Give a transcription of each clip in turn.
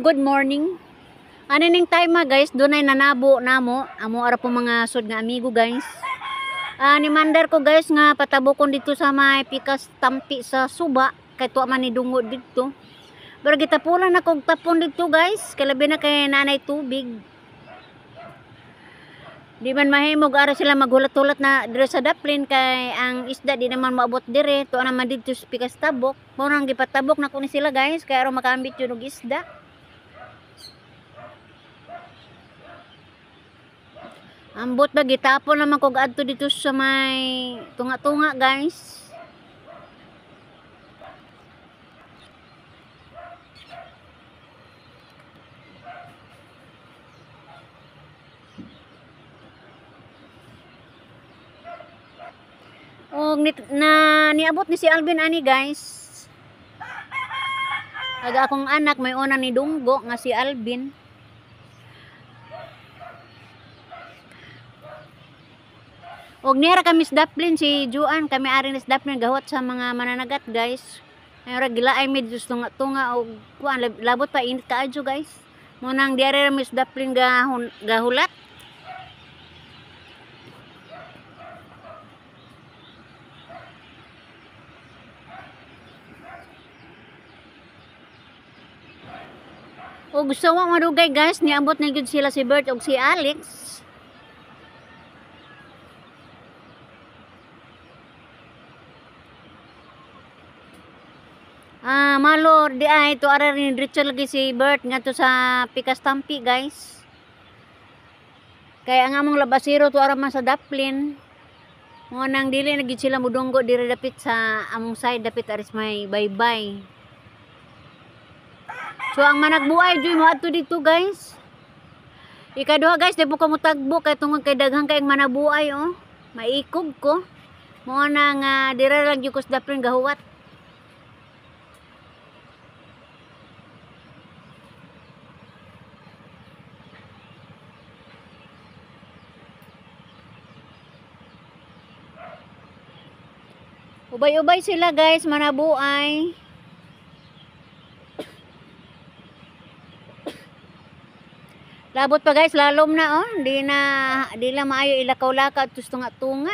Good morning. Ano ning time guys, dunay nanabo namo amo ara po mga sud nga amigo guys. Ni mandar ko guys nga patabokon dito sa may pikas tampi sa suba kay tuwa man ni dungo dito. Pero gitapulan na kog tapon dito guys, kay labi na kay nanay tubig. Di man mahimog ara sila maghulat-hulat na dire sa daplin kay ang isda di naman maabot dire, tuwa naman dito sa pikas tabok. Mo nang gipatabok na ko ni sila guys kay aron makaambit yun og isda. Ambot ba gitapon naman kog adto dito sa may tunga-tunga guys. Og niabot ni si Alvin ani guys. Aga akong anak may una ni dunggo nga si Alvin. Og nira kami sa daplin si Juan, kami ari sa daplin gawat sa mga mananagat guys. Ay gilaay medyo tunga og kuan labot pa init kaadyo guys. Mo nang diare kami sa daplin gahulat. Og gusto mo madugay guys, niabot na gyud sila si Bert og si Alex. Malor di ay to ara rin diretso lagi si Bert ngadto sa pikas tampi guys. Kaya ang among labasiro to ara man sa daplin. Mo nang dili na gyud sila mudunggo diri dapit sa among side dapit aris may baybay. So ang managbuay joy mo adto dito guys. Ikaduha guys, di po ko mutagbo kay tungod kay daghang kay manabuay oh. Maikog ko. Mo nang dira lang gyud ko sa daplin gahuwat. Ubay-ubay sila guys, manabuay. Labot pa guys, lalom na oh. Di lang maayo ilakaw-lakaw at tunga-tunga.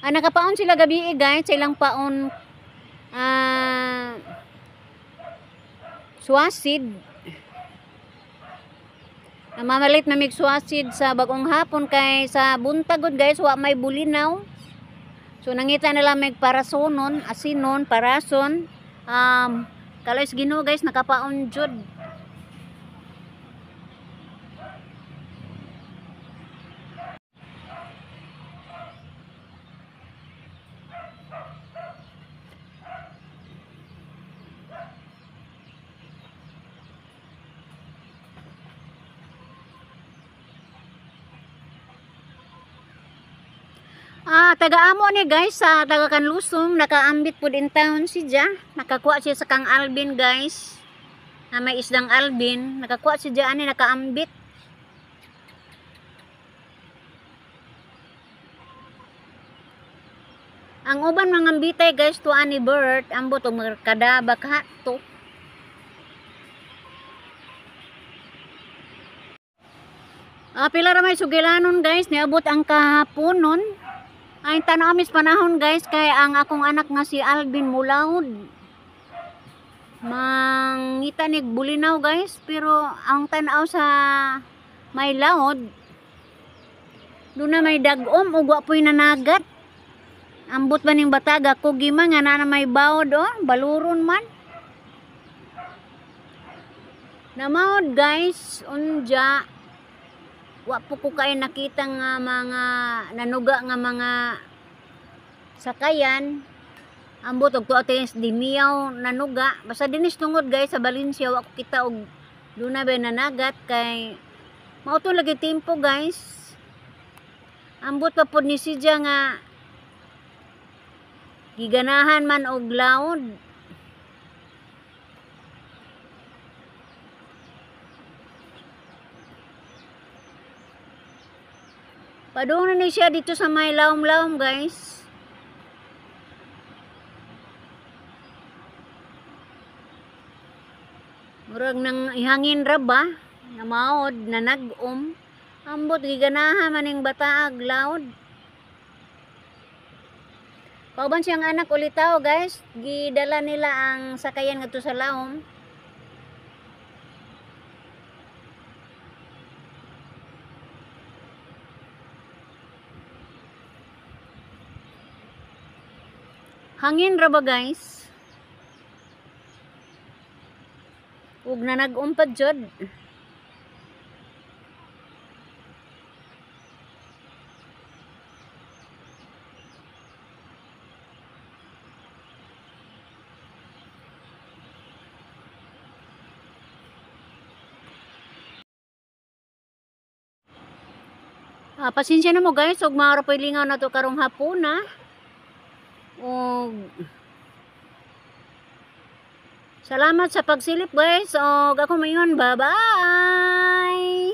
Nakapaon sila gabi guys, sa ilang paon swasid. Mamalit na migsuasid sa bagong hapon kay sa buntagod guys wa may bulinaw. So nangita nila may parasonon, asinon, parason. Kalois Ginoo guys nakapaon jud. Taga-amo ni guys sa taga Kanlusong, nakaambit po din town siya. Nakakuha siya sa Kang Alvin guys. Na may isdang Alvin, nakakuha siya ani nakaambit. Ang uban mga ambitay guys to ani Bert, ambot og merkada baka to. Pila ra may sugilanon guys, niabot ang kahaponon. Ay tanamis panahon guys kay ang akong anak nga si Alvin mulawod. Mangita nig bulinaw guys, pero ang tanaw sa may laod doon na may dagom ug wa poy nanagat. Ambot ba ning bataga ko gima nga na may bawod oh, baluron man. Namawod guys, unja wa po ko kay nakita nga mga nanuga nga mga sakayan. Ambot og tuates di miyaw nanuga. Basta dinis tungod guys sa Valencia wa ko kita og duna ba nanagat kay mao to lagi tempo guys. Ambot pa pod ni siya nga giganahan man og laod. Padung na siya dito sa may lawom-lawom guys. Murag nang ihangin ra ba na maod na nag-um ambot giganahan maning bataag loud. Kauban siyang anak ulitaw guys, gidala nila ang sakayan ngadto sa laom. Hangin ra ba guys? Ug na nag-umpad jud. Pasensya na mo guys, ug maara po'y lingaw na to karong hapon na. Ug salamat sa pagsilip guys. Ug ako mayon, bye-bye.